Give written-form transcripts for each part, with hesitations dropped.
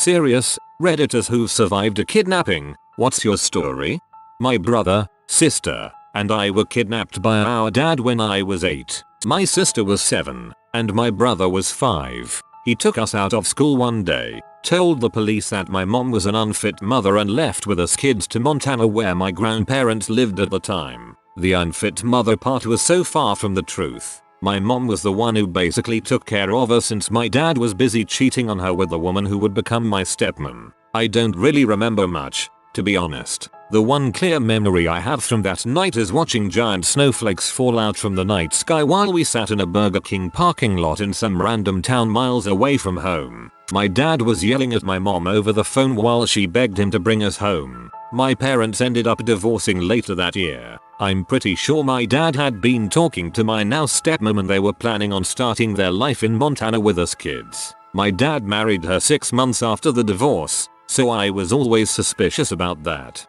Serious, Redditors who've survived a kidnapping, what's your story? My brother, sister, and I were kidnapped by our dad when I was 8. My sister was 7, and my brother was 5. He took us out of school one day, told the police that my mom was an unfit mother and left with us kids to Montana where my grandparents lived at the time. The unfit mother part was so far from the truth. My mom was the one who basically took care of her since my dad was busy cheating on her with the woman who would become my stepmom. I don't really remember much, to be honest. The one clear memory I have from that night is watching giant snowflakes fall out from the night sky while we sat in a Burger King parking lot in some random town miles away from home. My dad was yelling at my mom over the phone while she begged him to bring us home. My parents ended up divorcing later that year. I'm pretty sure my dad had been talking to my now stepmom and they were planning on starting their life in Montana with us kids. My dad married her 6 months after the divorce, so I was always suspicious about that.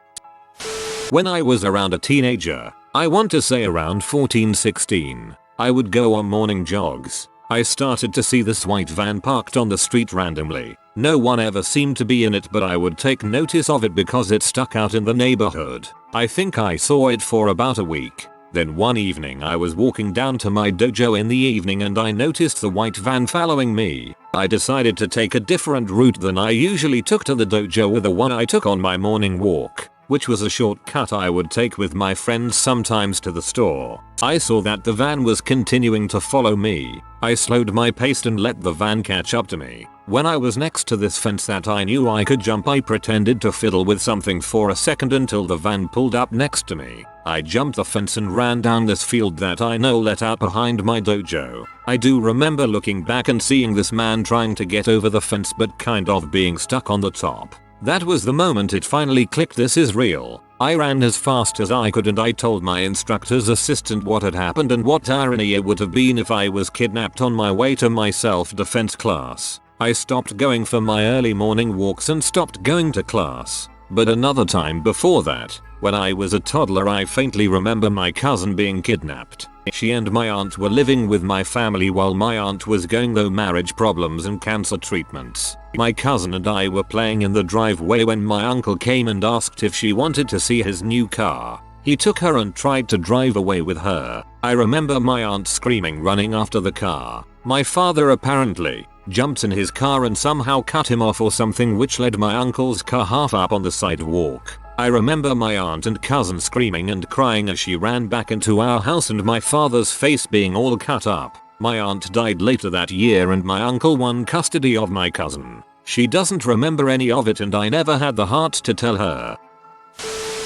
When I was around a teenager, I want to say around 14-16, I would go on morning jogs. I started to see this white van parked on the street randomly. No one ever seemed to be in it, but I would take notice of it because it stuck out in the neighborhood. I think I saw it for about a week. Then one evening I was walking down to my dojo in the evening and I noticed the white van following me. I decided to take a different route than I usually took to the dojo with the one I took on my morning walk, which was a shortcut I would take with my friends sometimes to the store. I saw that the van was continuing to follow me. I slowed my pace and let the van catch up to me. When I was next to this fence that I knew I could jump, I pretended to fiddle with something for a second until the van pulled up next to me. I jumped the fence and ran down this field that I know let out behind my dojo. I do remember looking back and seeing this man trying to get over the fence but kind of being stuck on the top. That was the moment it finally clicked, this is real. I ran as fast as I could and I told my instructor's assistant what had happened and what irony it would have been if I was kidnapped on my way to my self-defense class. I stopped going for my early morning walks and stopped going to class. But another time before that, when I was a toddler, I faintly remember my cousin being kidnapped. She and my aunt were living with my family while my aunt was going through marriage problems and cancer treatments. My cousin and I were playing in the driveway when my uncle came and asked if she wanted to see his new car. He took her and tried to drive away with her. I remember my aunt screaming, running after the car. My father apparently jumped in his car and somehow cut him off or something, which led my uncle's car half up on the sidewalk. I remember my aunt and cousin screaming and crying as she ran back into our house and my father's face being all cut up. My aunt died later that year and my uncle won custody of my cousin. She doesn't remember any of it and I never had the heart to tell her.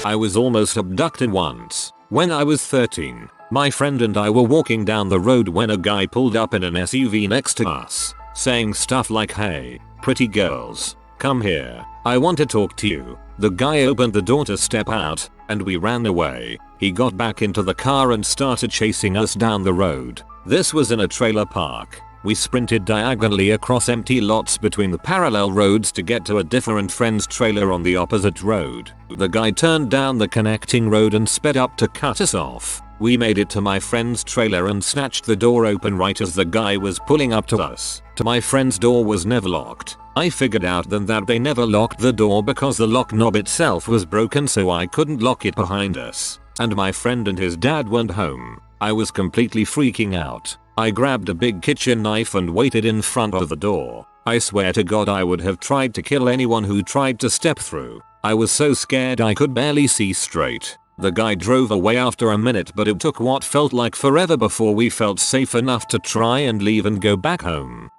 I was almost abducted once. When I was 13, my friend and I were walking down the road when a guy pulled up in an SUV next to us, saying stuff like, "Hey, pretty girls, come here. I want to talk to you." The guy opened the door to step out, and we ran away. He got back into the car and started chasing us down the road. This was in a trailer park. We sprinted diagonally across empty lots between the parallel roads to get to a different friend's trailer on the opposite road. The guy turned down the connecting road and sped up to cut us off. We made it to my friend's trailer and snatched the door open right as the guy was pulling up to us. My friend's door was never locked. I figured out then that they never locked the door because the lock knob itself was broken, so I couldn't lock it behind us. And my friend and his dad weren't home. I was completely freaking out. I grabbed a big kitchen knife and waited in front of the door. I swear to God I would have tried to kill anyone who tried to step through. I was so scared I could barely see straight. The guy drove away after a minute, but it took what felt like forever before we felt safe enough to try and leave and go back home.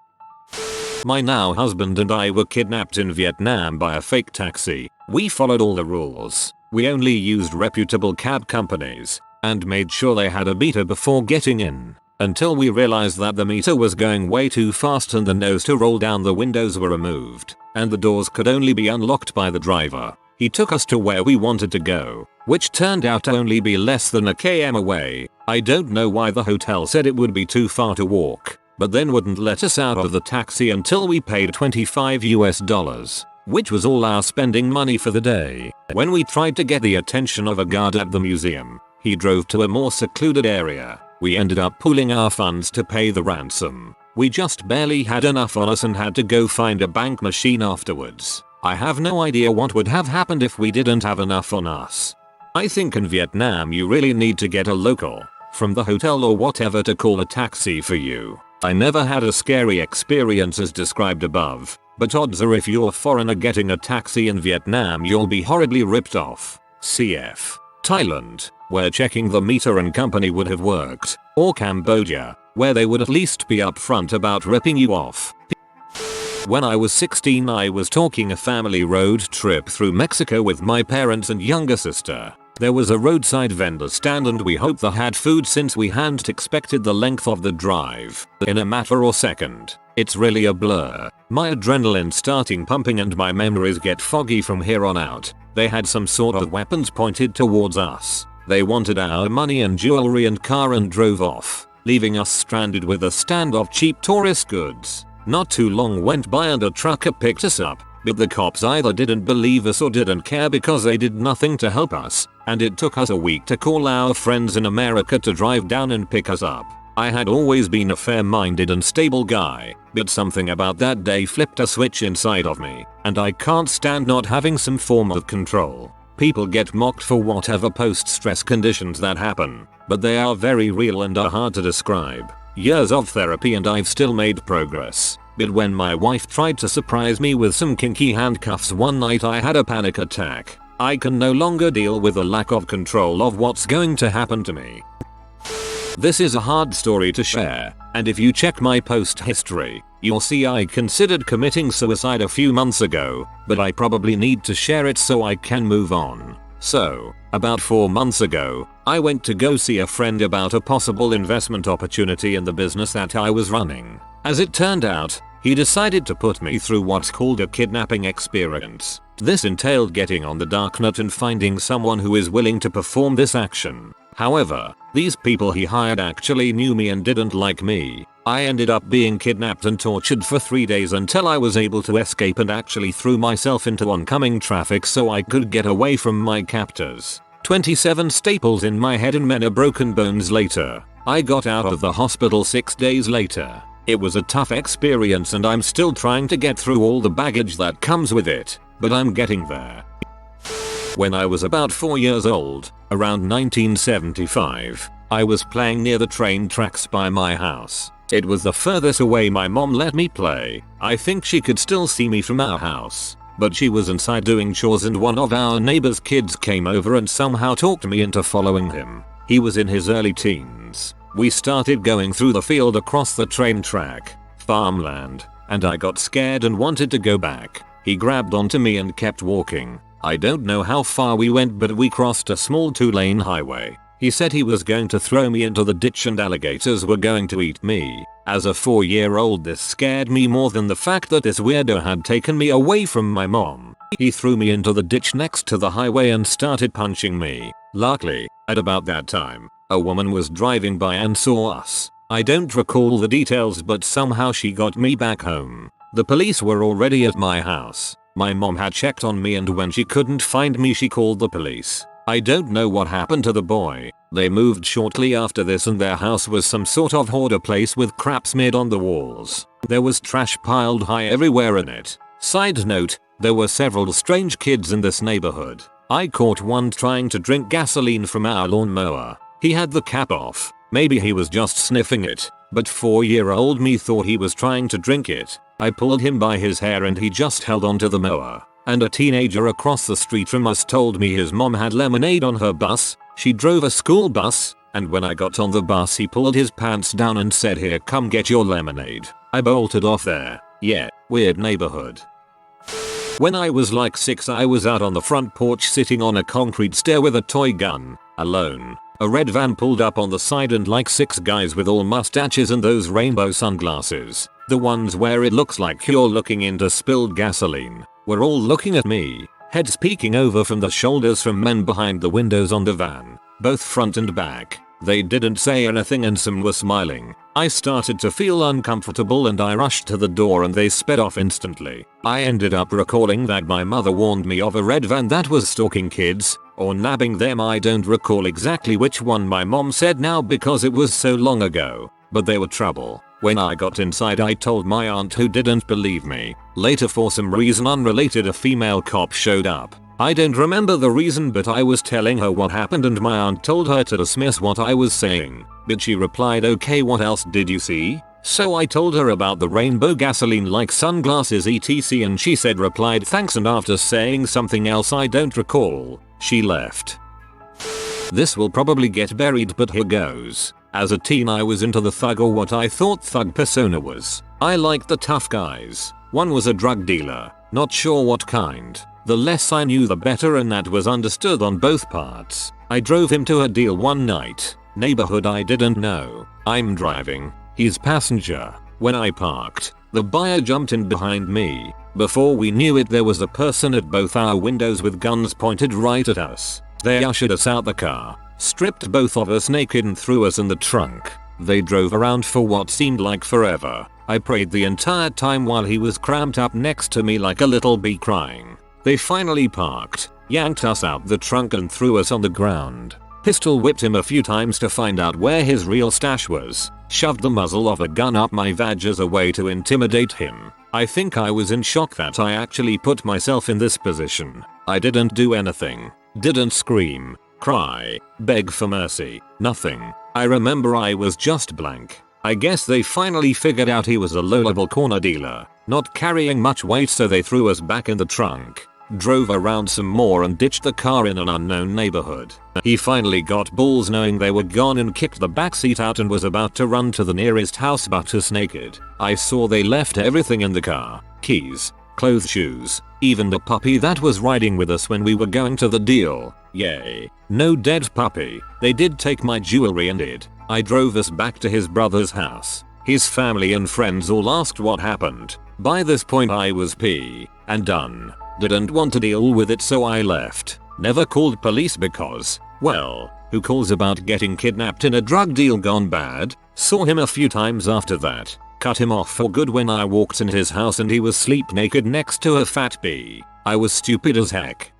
My now husband and I were kidnapped in Vietnam by a fake taxi. We followed all the rules. We only used reputable cab companies and made sure they had a meter before getting in, until we realized that the meter was going way too fast and the nose to roll down the windows were removed, and the doors could only be unlocked by the driver. He took us to where we wanted to go, which turned out to only be less than a km away. I don't know why the hotel said it would be too far to walk, but then wouldn't let us out of the taxi until we paid $25, which was all our spending money for the day. When we tried to get the attention of a guard at the museum, he drove to a more secluded area. We ended up pooling our funds to pay the ransom. We just barely had enough on us and had to go find a bank machine afterwards. I have no idea what would have happened if we didn't have enough on us. I think in Vietnam you really need to get a local from the hotel or whatever to call a taxi for you. I never had a scary experience as described above, but odds are if you're a foreigner getting a taxi in Vietnam you'll be horribly ripped off. Cf. Thailand, where checking the meter and company would have worked, or Cambodia, where they would at least be upfront about ripping you off. When I was 16 I was taking a family road trip through Mexico with my parents and younger sister. There was a roadside vendor stand and we hoped they had food since we hadn't expected the length of the drive. In a matter of second, it's really a blur. My adrenaline starting pumping and my memories get foggy from here on out. They had some sort of weapons pointed towards us. They wanted our money and jewelry and car and drove off, leaving us stranded with a stand of cheap tourist goods. Not too long went by and a trucker picked us up, but the cops either didn't believe us or didn't care because they did nothing to help us, and it took us a week to call our friends in America to drive down and pick us up. I had always been a fair-minded and stable guy, but something about that day flipped a switch inside of me, and I can't stand not having some form of control. People get mocked for whatever post-stress conditions that happen, but they are very real and are hard to describe. Years of therapy and I've still made progress. But when my wife tried to surprise me with some kinky handcuffs one night I had a panic attack. I can no longer deal with the lack of control of what's going to happen to me. This is a hard story to share, and if you check my post history, you'll see I considered committing suicide a few months ago, but I probably need to share it so I can move on. So, about 4 months ago, I went to go see a friend about a possible investment opportunity in the business that I was running. As it turned out, he decided to put me through what's called a kidnapping experience. This entailed getting on the darknet and finding someone who is willing to perform this action. However, these people he hired actually knew me and didn't like me. I ended up being kidnapped and tortured for 3 days until I was able to escape and actually threw myself into oncoming traffic so I could get away from my captors. 27 staples in my head and many broken bones later, I got out of the hospital 6 days later. It was a tough experience and I'm still trying to get through all the baggage that comes with it, but I'm getting there. When I was about 4 years old, around 1975, I was playing near the train tracks by my house. It was the furthest away my mom let me play. I think she could still see me from our house, but she was inside doing chores and one of our neighbor's kids came over and somehow talked me into following him. He was in his early teens. We started going through the field across the train track, farmland, and I got scared and wanted to go back. He grabbed onto me and kept walking. I don't know how far we went but we crossed a small 2-lane highway. He said he was going to throw me into the ditch and alligators were going to eat me. As a 4-year-old this scared me more than the fact that this weirdo had taken me away from my mom. He threw me into the ditch next to the highway and started punching me. Luckily, at about that time, a woman was driving by and saw us. I don't recall the details but somehow she got me back home. The police were already at my house. My mom had checked on me and when she couldn't find me she called the police. I don't know what happened to the boy. They moved shortly after this and their house was some sort of hoarder place with crap smeared on the walls. There was trash piled high everywhere in it. Side note, there were several strange kids in this neighborhood. I caught one trying to drink gasoline from our lawnmower. He had the cap off. Maybe he was just sniffing it, but 4-year-old me thought he was trying to drink it. I pulled him by his hair and he just held onto the mower. And a teenager across the street from us told me his mom had lemonade on her bus. She drove a school bus, and when I got on the bus he pulled his pants down and said, "Here, come get your lemonade." I bolted off there. Yeah, weird neighborhood. When I was like 6 I was out on the front porch sitting on a concrete stair with a toy gun, alone. A red van pulled up on the side and like 6 guys with all mustaches and those rainbow sunglasses, the ones where it looks like you're looking into spilled gasoline, were all looking at me, heads peeking over from the shoulders from men behind the windows on the van, both front and back. They didn't say anything and some were smiling. I started to feel uncomfortable and I rushed to the door and they sped off instantly. I ended up recalling that my mother warned me of a red van that was stalking kids, or nabbing them. I don't recall exactly which one my mom said now because it was so long ago, but they were trouble. When I got inside I told my aunt, who didn't believe me. Later, for some reason unrelated, a female cop showed up. I don't remember the reason, but I was telling her what happened and my aunt told her to dismiss what I was saying. But she replied, okay, what else did you see? So I told her about the rainbow gasoline like sunglasses etc, and she replied thanks, and after saying something else I don't recall, she left. This will probably get buried, but here goes. As a teen I was into the thug, or what I thought thug persona was. I liked the tough guys. One was a drug dealer, not sure what kind. The less I knew the better, and that was understood on both parts. I drove him to a deal one night. Neighborhood I didn't know. I'm driving. He's passenger. When I parked, the buyer jumped in behind me. Before we knew it, there was a person at both our windows with guns pointed right at us. They ushered us out the car, stripped both of us naked and threw us in the trunk. They drove around for what seemed like forever. I prayed the entire time while he was cramped up next to me like a little bee crying. They finally parked, yanked us out the trunk and threw us on the ground. Pistol whipped him a few times to find out where his real stash was. Shoved the muzzle of a gun up my vag as a way to intimidate him. I think I was in shock that I actually put myself in this position. I didn't do anything. Didn't scream, cry, beg for mercy, nothing. I remember I was just blank. I guess they finally figured out he was a low-level corner dealer, not carrying much weight, so they threw us back in the trunk. Drove around some more and ditched the car in an unknown neighborhood. He finally got balls knowing they were gone and kicked the backseat out and was about to run to the nearest house butt-ass naked. I saw they left everything in the car. Keys, clothes, shoes, even the puppy that was riding with us when we were going to the deal. Yay. No dead puppy. They did take my jewelry and it. I drove us back to his brother's house. His family and friends all asked what happened. By this point I was pee and done. Didn't want to deal with it, so I left. Never called police because, well, who calls about getting kidnapped in a drug deal gone bad? Saw him a few times after that. Cut him off for good when I walked in his house and he was sleep naked next to a fat bee. I was stupid as heck.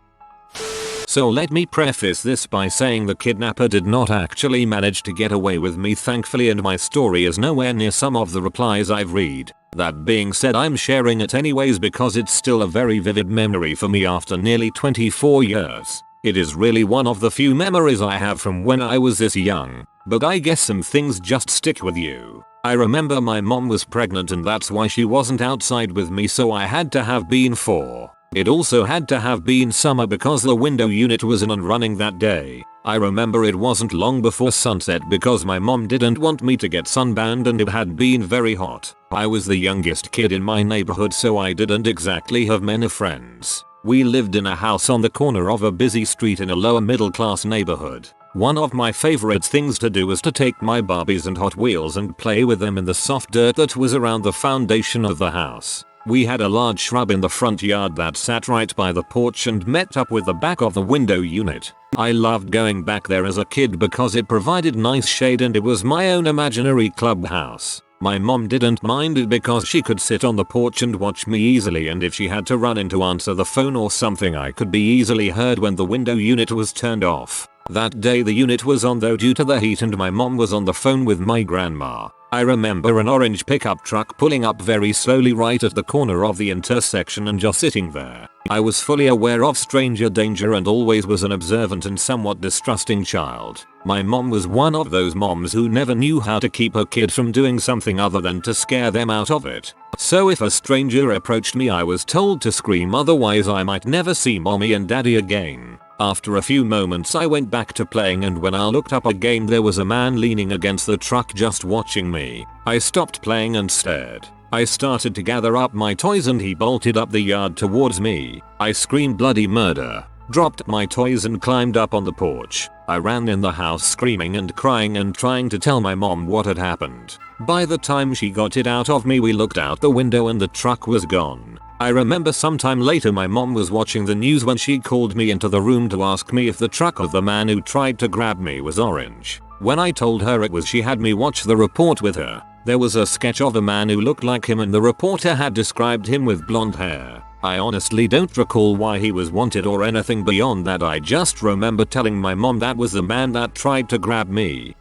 So let me preface this by saying the kidnapper did not actually manage to get away with me, thankfully, and my story is nowhere near some of the replies I've read. That being said, I'm sharing it anyways because it's still a very vivid memory for me after nearly 24 years. It is really one of the few memories I have from when I was this young, but I guess some things just stick with you. I remember my mom was pregnant and that's why she wasn't outside with me, so I had to have been 4. It also had to have been summer because the window unit was in and running that day. I remember it wasn't long before sunset because my mom didn't want me to get sunburned and it had been very hot. I was the youngest kid in my neighborhood, so I didn't exactly have many friends. We lived in a house on the corner of a busy street in a lower middle class neighborhood. One of my favorite things to do was to take my Barbies and Hot Wheels and play with them in the soft dirt that was around the foundation of the house. We had a large shrub in the front yard that sat right by the porch and met up with the back of the window unit. I loved going back there as a kid because it provided nice shade and it was my own imaginary clubhouse. My mom didn't mind it because she could sit on the porch and watch me easily, and if she had to run in to answer the phone or something, I could be easily heard when the window unit was turned off. That day the unit was on though due to the heat, and my mom was on the phone with my grandma. I remember an orange pickup truck pulling up very slowly right at the corner of the intersection and just sitting there. I was fully aware of stranger danger and always was an observant and somewhat distrusting child. My mom was one of those moms who never knew how to keep her kid from doing something other than to scare them out of it. So if a stranger approached me, I was told to scream, otherwise I might never see mommy and daddy again. After a few moments I went back to playing, and when I looked up again there was a man leaning against the truck just watching me. I stopped playing and stared. I started to gather up my toys and he bolted up the yard towards me. I screamed bloody murder, dropped my toys and climbed up on the porch. I ran in the house screaming and crying and trying to tell my mom what had happened. By the time she got it out of me, we looked out the window and the truck was gone. I remember sometime later my mom was watching the news when she called me into the room to ask me if the truck of the man who tried to grab me was orange. When I told her it was, she had me watch the report with her. There was a sketch of a man who looked like him and the reporter had described him with blonde hair. I honestly don't recall why he was wanted or anything beyond that. I just remember telling my mom that was the man that tried to grab me.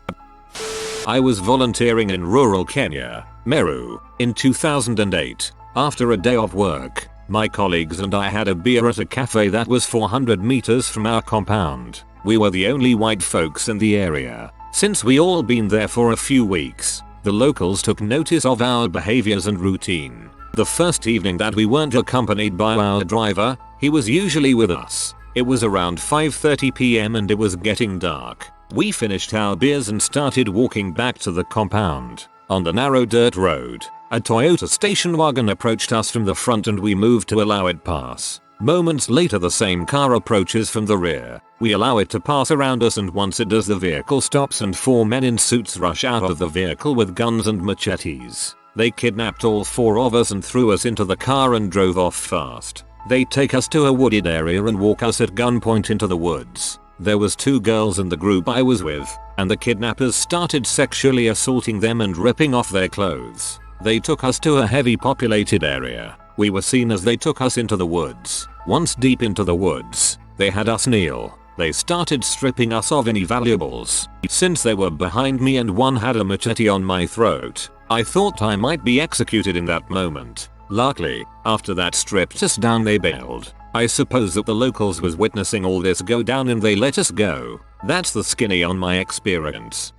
I was volunteering in rural Kenya. Meru. In 2008, after a day of work, my colleagues and I had a beer at a cafe that was 400 meters from our compound. We were the only white folks in the area. Since we all been there for a few weeks, the locals took notice of our behaviors and routine. The first evening that we weren't accompanied by our driver, he was usually with us. It was around 5:30 p.m. and it was getting dark. We finished our beers and started walking back to the compound. On the narrow dirt road, a Toyota station wagon approached us from the front and we moved to allow it pass. Moments later the same car approaches from the rear. We allow it to pass around us and once it does the vehicle stops and 4 men in suits rush out of the vehicle with guns and machetes. They kidnapped all 4 of us and threw us into the car and drove off fast. They take us to a wooded area and walk us at gunpoint into the woods. There was 2 girls in the group I was with, and the kidnappers started sexually assaulting them and ripping off their clothes. They took us to a heavy populated area. We were seen as they took us into the woods. Once deep into the woods, they had us kneel. They started stripping us of any valuables. Since they were behind me and one had a machete on my throat, I thought I might be executed in that moment. Luckily, after that stripped us down they bailed. I suppose that the locals was witnessing all this go down and they let us go. That's the skinny on my experience.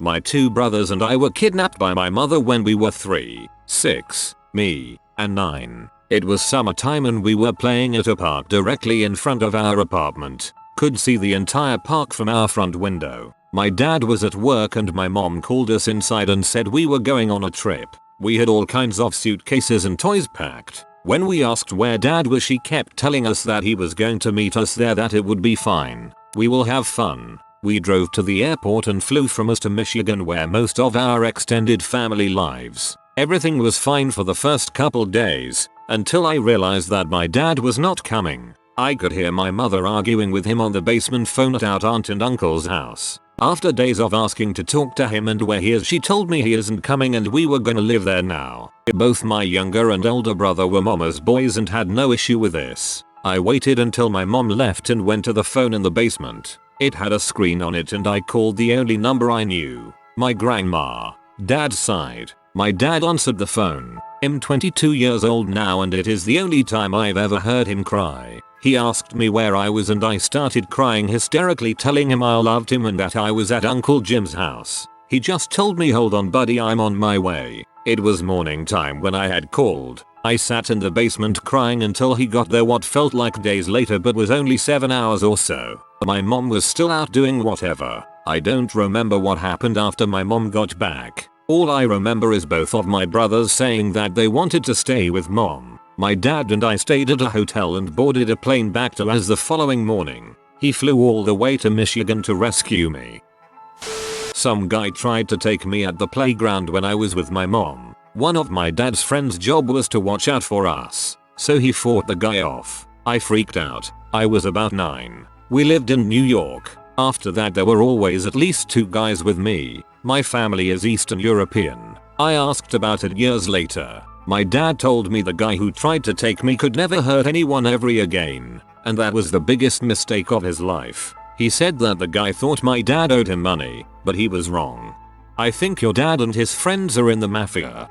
My 2 brothers and I were kidnapped by my mother when we were 3, 6, me, and 9. It was summertime and we were playing at a park directly in front of our apartment. Could see the entire park from our front window. My dad was at work and my mom called us inside and said we were going on a trip. We had all kinds of suitcases and toys packed. When we asked where dad was she kept telling us that he was going to meet us there, that it would be fine. We will have fun. We drove to the airport and flew from us to Michigan where most of our extended family lives. Everything was fine for the first couple days, until I realized that my dad was not coming. I could hear my mother arguing with him on the basement phone at our aunt and uncle's house. After days of asking to talk to him and where he is, she told me he isn't coming and we were gonna live there now. Both my younger and older brother were mama's boys and had no issue with this. I waited until my mom left and went to the phone in the basement. It had a screen on it and I called the only number I knew. My grandma. Dad's side. My dad answered the phone. I'm 22 years old now and it is the only time I've ever heard him cry. He asked me where I was and I started crying hysterically, telling him I loved him and that I was at Uncle Jim's house. He just told me, hold on buddy, I'm on my way. It was morning time when I had called. I sat in the basement crying until he got there, what felt like days later but was only 7 hours or so. My mom was still out doing whatever. I don't remember what happened after my mom got back. All I remember is both of my brothers saying that they wanted to stay with mom. My dad and I stayed at a hotel and boarded a plane back to us the following morning. He flew all the way to Michigan to rescue me. Some guy tried to take me at the playground when I was with my mom. One of my dad's friends' job was to watch out for us, so he fought the guy off. I freaked out. I was about 9. We lived in New York. After that there were always at least 2 guys with me. My family is Eastern European. I asked about it years later. My dad told me the guy who tried to take me could never hurt anyone ever again, and that was the biggest mistake of his life. He said that the guy thought my dad owed him money, but he was wrong. I think your dad and his friends are in the mafia.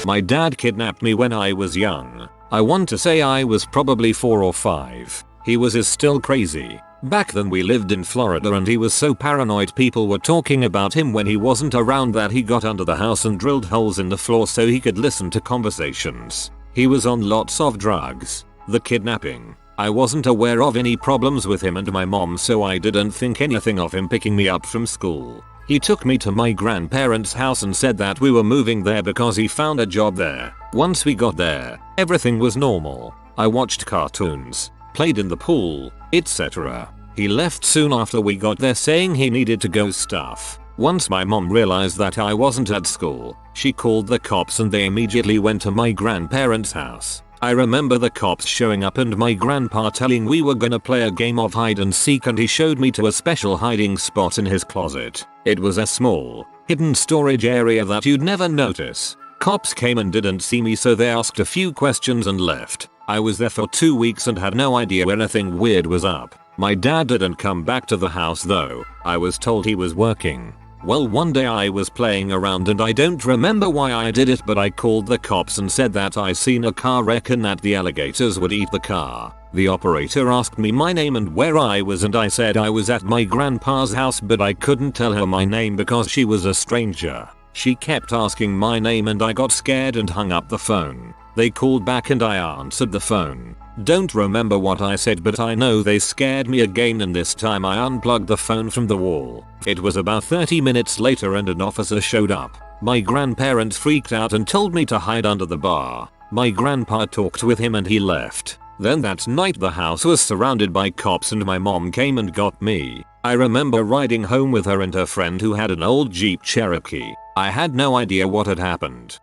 My dad kidnapped me when I was young. I want to say I was probably 4 or 5. He was still crazy. Back then we lived in Florida and he was so paranoid people were talking about him when he wasn't around that he got under the house and drilled holes in the floor so he could listen to conversations. He was on lots of drugs. The kidnapping. I wasn't aware of any problems with him and my mom, so I didn't think anything of him picking me up from school. He took me to my grandparents' house and said that we were moving there because he found a job there. Once we got there, everything was normal. I watched cartoons, played in the pool, etc. He left soon after we got there saying he needed to go stuff. Once my mom realized that I wasn't at school, she called the cops and they immediately went to my grandparents' house. I remember the cops showing up and my grandpa telling we were gonna play a game of hide and seek, and he showed me to a special hiding spot in his closet. It was a small, hidden storage area that you'd never notice. Cops came and didn't see me, so they asked a few questions and left. I was there for 2 weeks and had no idea anything weird was up. My dad didn't come back to the house though. I was told he was working. Well, one day I was playing around and I don't remember why I did it, but I called the cops and said that I seen a car wreck and that the alligators would eat the car. The operator asked me my name and where I was, and I said I was at my grandpa's house, but I couldn't tell her my name because she was a stranger. She kept asking my name and I got scared and hung up the phone. They called back and I answered the phone. Don't remember what I said, but I know they scared me again, and this time I unplugged the phone from the wall. It was about 30 minutes later and an officer showed up. My grandparents freaked out and told me to hide under the bar. My grandpa talked with him and he left. Then that night the house was surrounded by cops and my mom came and got me. I remember riding home with her and her friend who had an old Jeep Cherokee. I had no idea what had happened.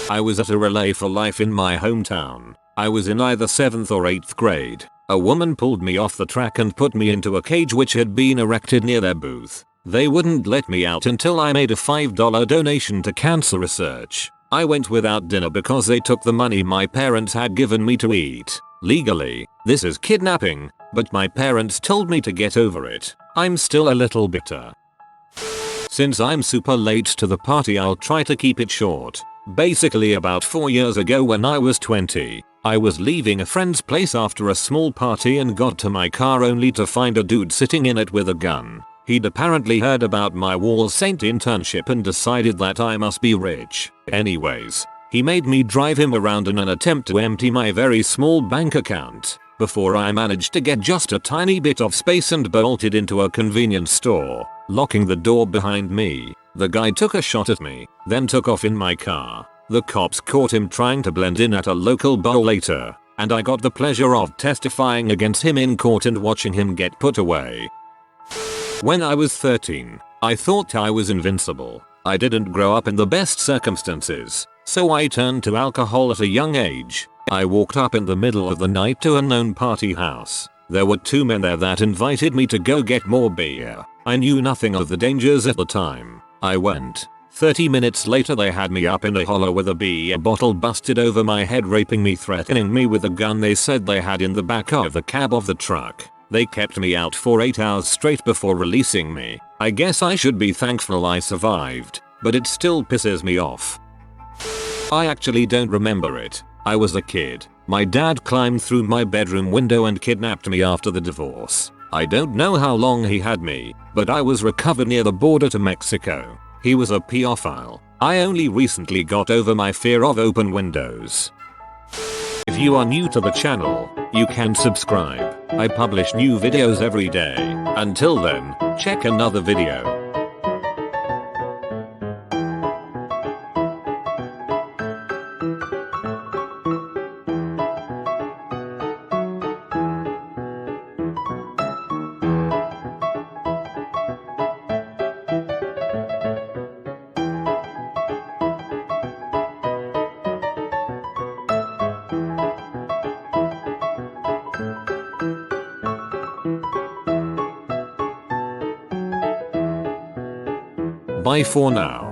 I was at a relay for life in my hometown. I was in either 7th or 8th grade. A woman pulled me off the track and put me into a cage which had been erected near their booth. They wouldn't let me out until I made a $5 donation to cancer research. I went without dinner because they took the money my parents had given me to eat. Legally, this is kidnapping, but my parents told me to get over it. I'm still a little bitter. Since I'm super late to the party, I'll try to keep it short. Basically, about 4 years ago when I was 20, I was leaving a friend's place after a small party and got to my car only to find a dude sitting in it with a gun. He'd apparently heard about my Wall Saint internship and decided that I must be rich. Anyways, he made me drive him around in an attempt to empty my very small bank account. Before I managed to get just a tiny bit of space and bolted into a convenience store, locking the door behind me. The guy took a shot at me, then took off in my car. The cops caught him trying to blend in at a local bar later, and I got the pleasure of testifying against him in court and watching him get put away. When I was 13, I thought I was invincible. I didn't grow up in the best circumstances, so I turned to alcohol at a young age. I walked up in the middle of the night to a known party house. There were 2 men there that invited me to go get more beer. I knew nothing of the dangers at the time. I went. 30 minutes later they had me up in a hollow with a beer bottle busted over my head, raping me, threatening me with a gun they said they had in the back of the cab of the truck. They kept me out for 8 hours straight before releasing me. I guess I should be thankful I survived, but it still pisses me off. I actually don't remember it. I was a kid. My dad climbed through my bedroom window and kidnapped me after the divorce. I don't know how long he had me, but I was recovered near the border to Mexico. He was a pedophile. I only recently got over my fear of open windows. If you are new to the channel, you can subscribe. I publish new videos every day. Until then, check another video. Bye for now.